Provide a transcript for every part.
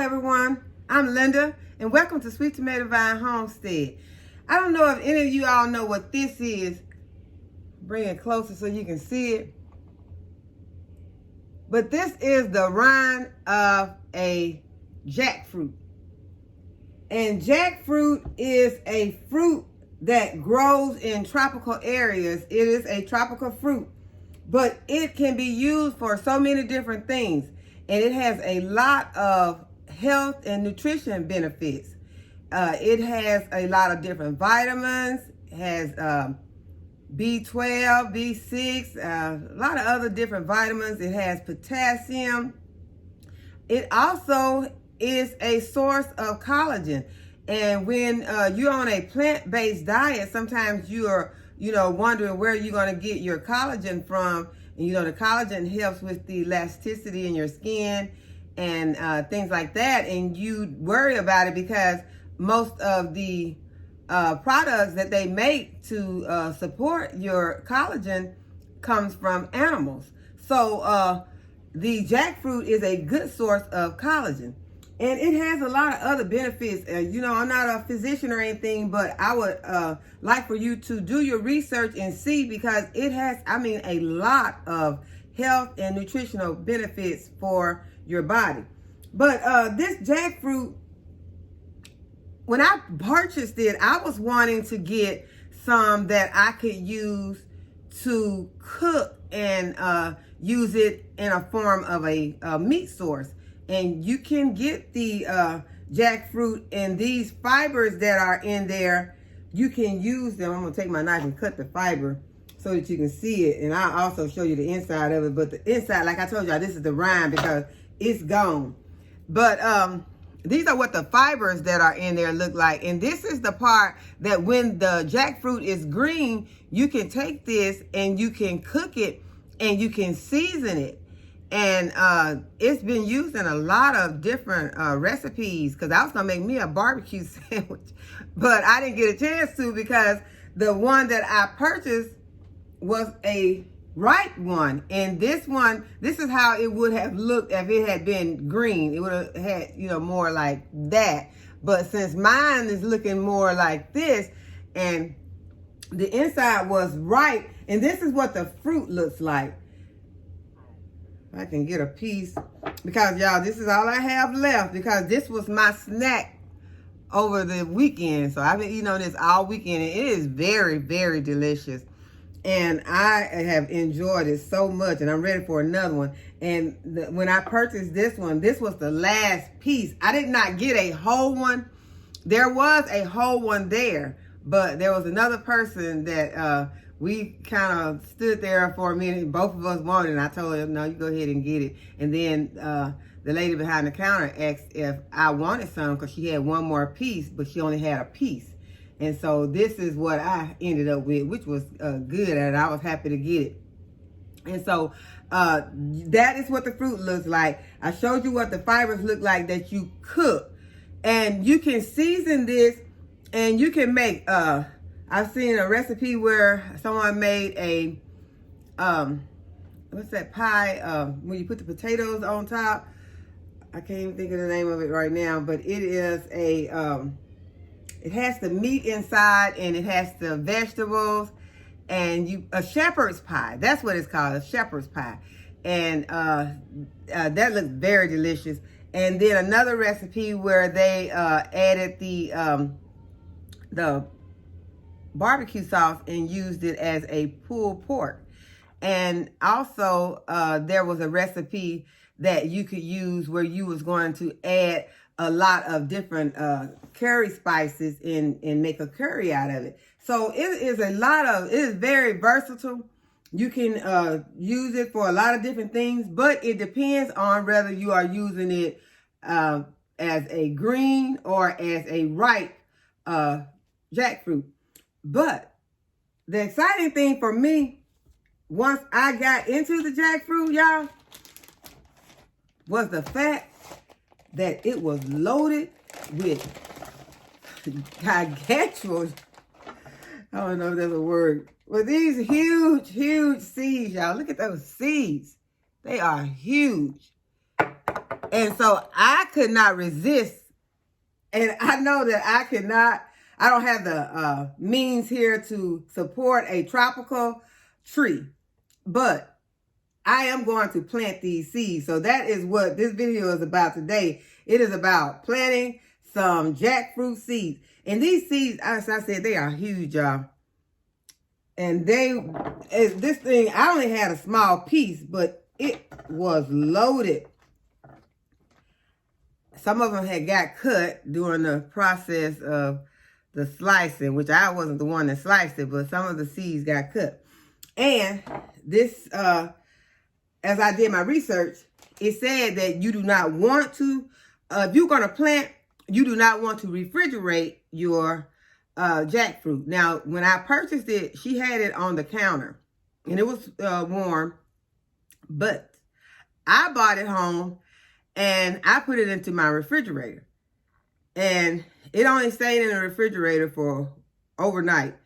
everyone, I'm Linda and welcome to Sweet Tomato Vine Homestead. I don't know if any of you all know what this is. Bring it closer so you can see it. But this is the rind of a jackfruit. And jackfruit is a fruit that grows in tropical areas. It is a tropical fruit, but it can be used for so many different things. And it has a lot of health and nutrition benefits. It has a lot of different vitamins, has B12, B6, a lot of other different vitamins. It has potassium. It also is a source of collagen. And when you're on a plant-based diet, sometimes you're, wondering where you're going to get your collagen from. And, the collagen helps with the elasticity in your skin and things like that. And you worry about it because most of the products that they make to support your collagen comes from animals. So the jackfruit is a good source of collagen. And it has a lot of other benefits. I'm not a physician or anything, but I would like for you to do your research and see, because it has, a lot of health and nutritional benefits for your body. But this jackfruit, when I purchased it, I was wanting to get some that I could use to cook and use it in a form of a meat source. And you can get the jackfruit and these fibers that are in there. You can use them. I'm going to take my knife and cut the fiber so that you can see it. And I'll also show you the inside of it. But the inside, like I told y'all, this is the rind because it's gone. But these are what the fibers that are in there look like. And this is the part that when the jackfruit is green, you can take this and you can cook it and you can season it. And it's been used in a lot of different recipes, because I was going to make me a barbecue sandwich. But I didn't get a chance to, because the one that I purchased was a ripe one. And this one, this is how it would have looked if it had been green. It would have had, more like that. But since mine is looking more like this, and the inside was ripe, and this is what the fruit looks like. I can get a piece, because y'all, this is all I have left, because this was my snack over the weekend. So I've been eating on this all weekend, and it is very, very delicious. And I have enjoyed it so much, and I'm ready for another one. And when I purchased this one, this was the last piece. I did not get a whole one. There was a whole one there, but there was another person that we kind of stood there for a minute. Both of us wanted it, and I told her, no, you go ahead and get it. And then the lady behind the counter asked if I wanted some, because she had one more piece, but she only had a piece. And so this is what I ended up with, which was good, and I was happy to get it. And so that is what the fruit looks like. I showed you what the fibers look like that you cook. And you can season this, and you can make... I've seen a recipe where someone made a, what's that pie, when you put the potatoes on top. I can't even think of the name of it right now, but it is a, it has the meat inside, and it has the vegetables, and a shepherd's pie. That's what it's called, a shepherd's pie. And that looks very delicious. And then another recipe where they added the barbecue sauce and used it as a pulled pork. And also there was a recipe that you could use where you was going to add a lot of different curry spices and make a curry out of it. So it is very versatile. You can use it for a lot of different things, but it depends on whether you are using it as a green or as a ripe jackfruit. But the exciting thing for me, once I got into the jackfruit, y'all, was the fact that it was loaded with gargantuan, I don't know if that's a word, but these huge, huge seeds, y'all. Look at those seeds. They are huge. And so I could not resist. And I know that I don't have the means here to support a tropical tree, but I am going to plant these seeds. So that is what this video is about today. It is about planting some jackfruit seeds. And these seeds, as I said, they are huge, y'all. And this thing, I only had a small piece, but it was loaded. Some of them had got cut during the process of the slicing, which I wasn't the one that sliced it, but some of the seeds got cut. And this, as I did my research, it said that you do not want to, if you're going to plant, you do not want to refrigerate your jackfruit. Now, when I purchased it, she had it on the counter and it was warm, but I bought it home and I put it into my refrigerator, and it only stayed in the refrigerator for overnight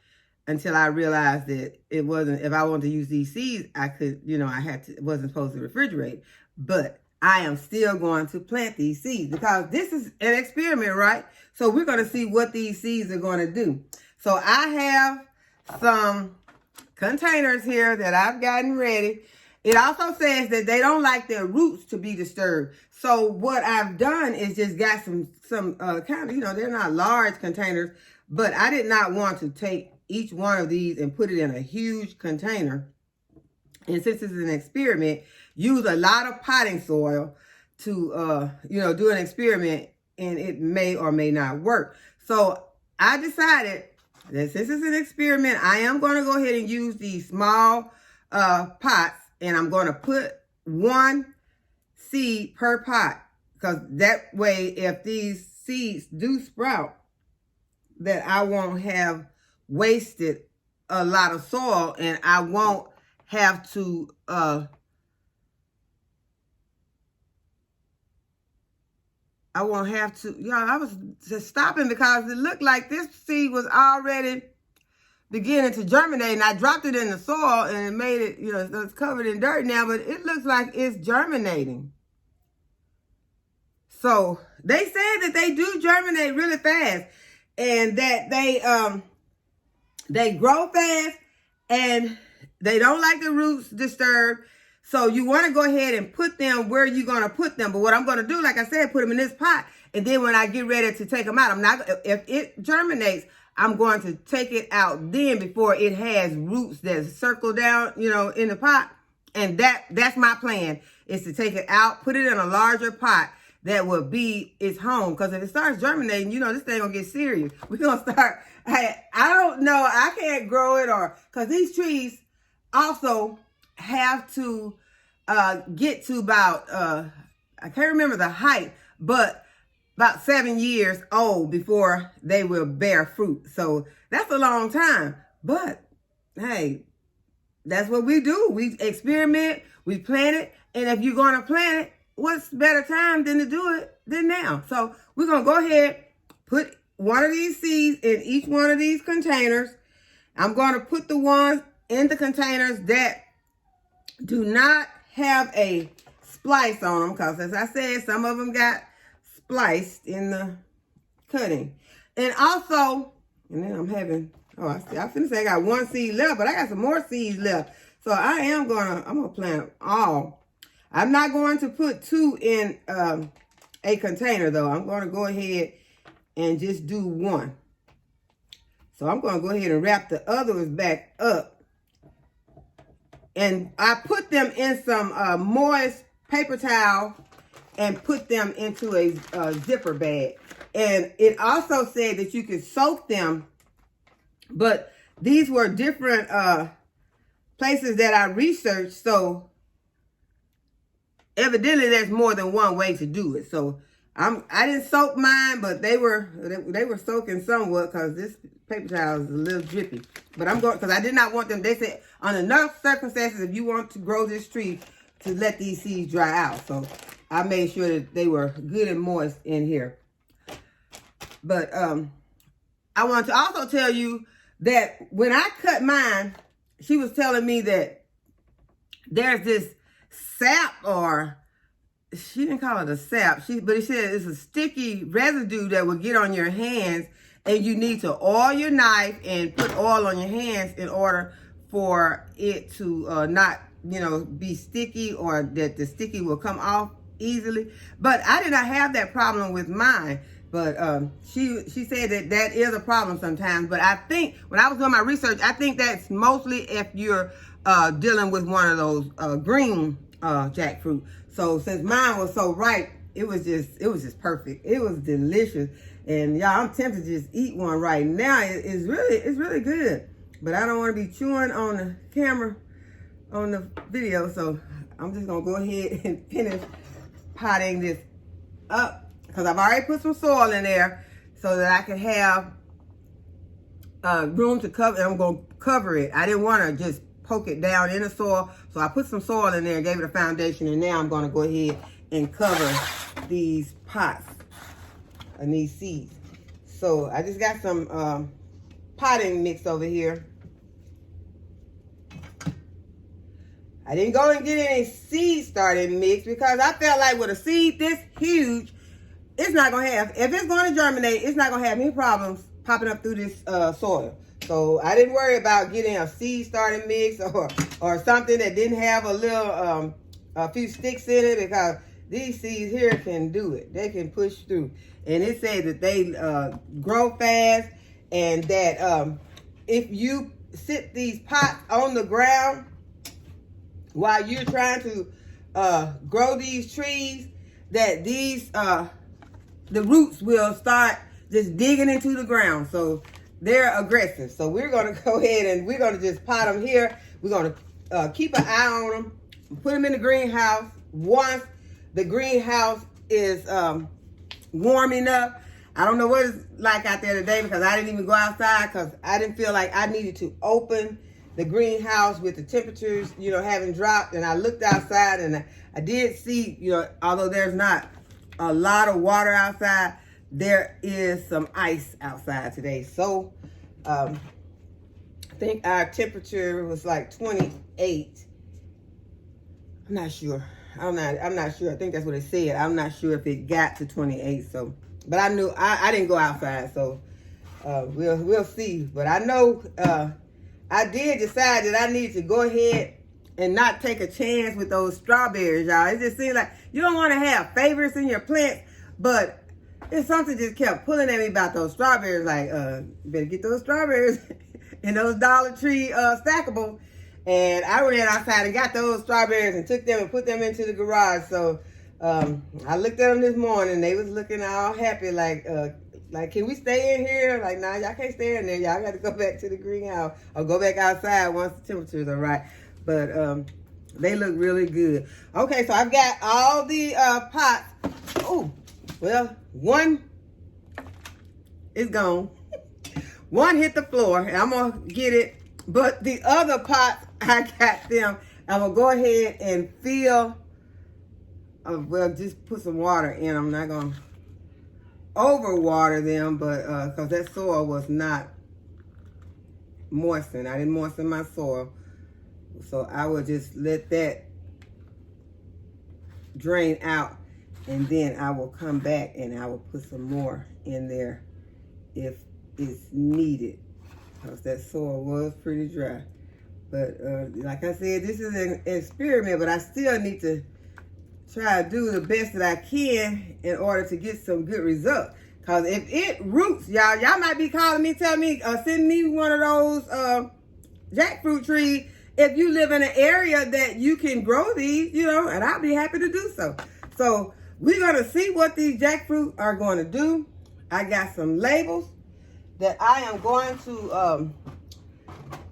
until I realized that it wasn't, if I wanted to use these seeds, I could, it wasn't supposed to refrigerate. But I am still going to plant these seeds because this is an experiment, right? So we're going to see what these seeds are going to do. So I have some containers here that I've gotten ready. It also says that they don't like their roots to be disturbed. So what I've done is just got some kind of, they're not large containers, but I did not want to take each one of these and put it in a huge container. And since this is an experiment, use a lot of potting soil to, do an experiment, and it may or may not work. So I decided that since it's an experiment, I am going to go ahead and use these small pots, and I'm going to put one seed per pot, because that way, if these seeds do sprout, that I won't have wasted a lot of soil, and I won't have to I was just stopping because it looked like this seed was already beginning to germinate, and I dropped it in the soil and it made it, it's covered in dirt now, but it looks like it's germinating. So they said that they do germinate really fast, and that they grow fast, and they don't like the roots disturbed. So you want to go ahead and put them where you're going to put them. But what I'm going to do, like I said, put them in this pot. And then when I get ready to take them out, if it germinates, I'm going to take it out then before it has roots that circle down, in the pot. And that's my plan, is to take it out, put it in a larger pot that will be its home. Because if it starts germinating, this thing going to get serious. We're going to start, I don't know, I can't grow it, because these trees also have to get to about, I can't remember the height, but about 7 years old before they will bear fruit. So that's a long time. But hey, that's what we do. We experiment, we plant it, and if you're going to plant it, what's better time than to do it than now? So we're going to go ahead, put one of these seeds in each one of these containers. I'm going to put the ones in the containers that do not have a splice on them, because as I said, some of them got spliced in the cutting. And also, and then I'm having, I finna say I got one seed left, but I got some more seeds left. So I'm gonna plant all. I'm not going to put two in a container though. I'm going to go ahead and just do one. So I'm going to go ahead and wrap the others back up. And I put them in some moist paper towel and put them into a zipper bag. And it also said that you could soak them, but these were different places that I researched. So evidently there's more than one way to do it. So I didn't soak mine, but they were soaking somewhat, because this paper towel is a little drippy. But because I did not want them, they said on enough circumstances, if you want to grow this tree, to let these seeds dry out. So I made sure that they were good and moist in here. But I want to also tell you that when I cut mine, she was telling me that there's this sap or she didn't call it a sap, but it said it's a sticky residue that will get on your hands, and you need to oil your knife and put oil on your hands in order for it to not, be sticky, or that the sticky will come off easily. But I did not have that problem with mine. But she said that is a problem sometimes. But I think when I was doing my research, I think that's mostly if you're dealing with one of those green jackfruit. So since mine was so ripe, it was just perfect. It was delicious. And y'all, I'm tempted to just eat one right now. It's really good. But I don't want to be chewing on the camera, on the video. So I'm just going to go ahead and finish potting this up, because I've already put some soil in there so that I can have room to cover. And I'm going to cover it. I didn't want to just poke it down in the soil. So I put some soil in there and gave it a foundation. And now I'm going to go ahead and cover these pots and these seeds. So I just got some potting mix over here. I didn't go and get any seed starting mix because I felt like with a seed this huge, it's not going to have, if it's going to germinate, it's not going to have any problems popping up through this soil. So I didn't worry about getting a seed starting mix or something that didn't have a little, a few sticks in it, because these seeds here can do it. They can push through. And it says that they grow fast, and that if you sit these pots on the ground while you're trying to grow these trees, that these the roots will start just digging into the ground. So they're aggressive. So we're going to go ahead and we're going to just pot them here. We're going to keep an eye on them, put them in the greenhouse. Once the greenhouse is warm enough. I don't know what it's like out there today, because I didn't even go outside, because I didn't feel like I needed to open the greenhouse with the temperatures, having dropped. And I looked outside, and I did see, although there's not a lot of water outside, there is some ice outside today. So I think our temperature was like 28. I'm not sure. I'm not sure. I think that's what it said. I'm not sure if it got to 28. So, but I knew I didn't go outside. So we'll see. But I know I did decide that I need to go ahead and not take a chance with those strawberries, y'all. It just seems like you don't want to have favorites in your plants, but it's something just kept pulling at me about those strawberries. Like, you better get those strawberries in those Dollar Tree stackables. And I ran outside and got those strawberries and took them and put them into the garage. So I looked at them this morning. They was looking all happy, like, can we stay in here? Like, nah, y'all can't stay in there. Y'all got to go back to the greenhouse or go back outside once the temperatures are right. But they look really good. Okay, so I've got all the pots. Oh, well, one is gone. One hit the floor, and I'm going to get it. But the other pots, I got them. I'm going to go ahead and fill, just put some water in. I'm not going to overwater them, but because that soil was not moistened. I didn't moisten my soil. So I will just let that drain out, and then I will come back and I will put some more in there if it's needed, because that soil was pretty dry. But like I said, this is an experiment, but I still need to try to do the best that I can in order to get some good results. Because if it roots, y'all might be calling me, telling me, send me one of those jackfruit trees if you live in an area that you can grow these, and I'll be happy to do so. So we're going to see what these jackfruit are going to do. I got some labels that I am going to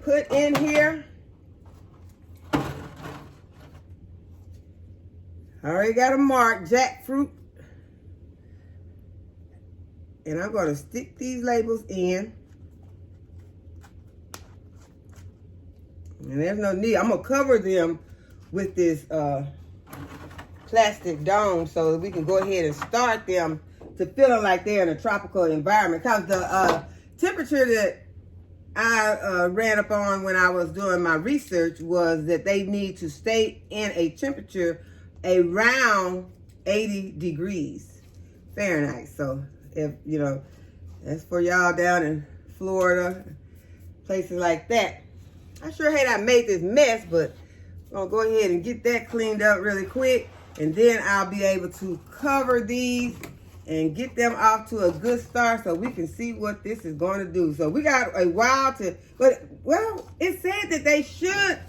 put in here. I already got a mark, jackfruit. And I'm going to stick these labels in. And there's no need. I'm going to cover them with this plastic dome so that we can go ahead and start them to feeling like they're in a tropical environment. Because the temperature that I ran up on when I was doing my research was that they need to stay in a temperature around 80 degrees Fahrenheit. So if, you know, that's for y'all down in Florida, places like that. I sure hate I made this mess, but I'm gonna go ahead and get that cleaned up really quick. And then I'll be able to cover these and get them off to a good start so we can see what this is going to do. So we got a while to, but, well, it said that they should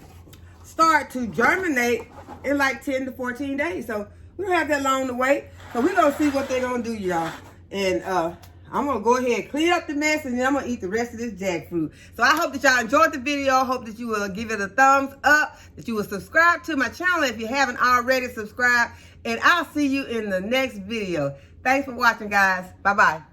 start to germinate in like 10 to 14 days. So we don't have that long to wait. So we're going to see what they're going to do, y'all. And I'm going to go ahead and clean up the mess, and then I'm going to eat the rest of this jackfruit. So I hope that y'all enjoyed the video. I hope that you will give it a thumbs up, that you will subscribe to my channel if you haven't already subscribed. And I'll see you in the next video. Thanks for watching, guys. Bye-bye.